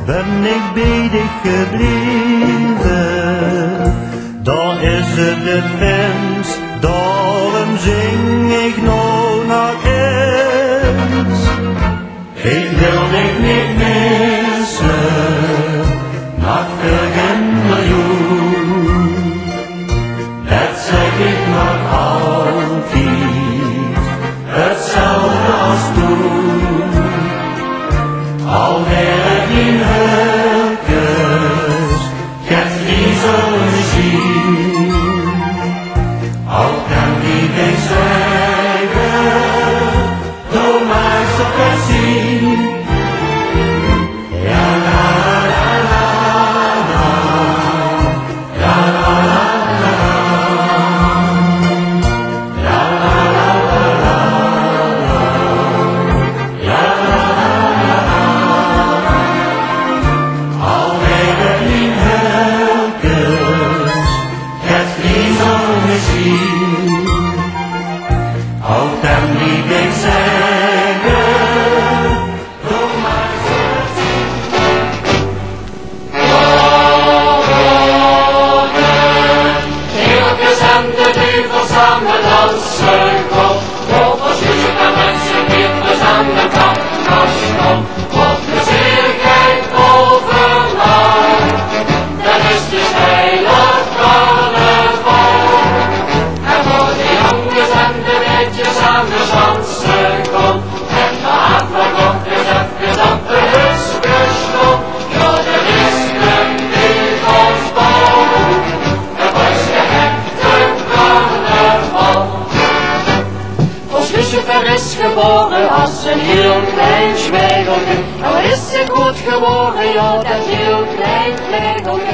ben ik bij dich gebleven. Dan is het de wens, daarom zing ik nou nog eens. Ik wil dich niet missen, nog voor geen miljoen. Dat zeg ik nog altijd, hetzelfde als toen. Al werd in hulkes, het niet zo zien. Al kan die ik zeggen, doe maar zo zien. Ja la la la la, ja la la la, ja la la la, ja la la la. Al werd het niet hulkes, het niet zo misschien. Al kan niet ik zeggen, doe maar zo zien. Heeltjes en de duvel samen dansen kom. Vogels, muziek en mensen, kinderen aan de kant. Kom, op de zekerheid overal. Dan is de Sjteyl carnaval. En voor de jongens en de meisjes aan de dansen kom. En de avond is even op de husbestom. Ja, er is een duivelsbouw. En was gehechte carnaval. Ons Lucifer is geboren als een heel klein zwijgeltje. Nou is ze goed geboren, ja, dat heel klein zwijgeltje.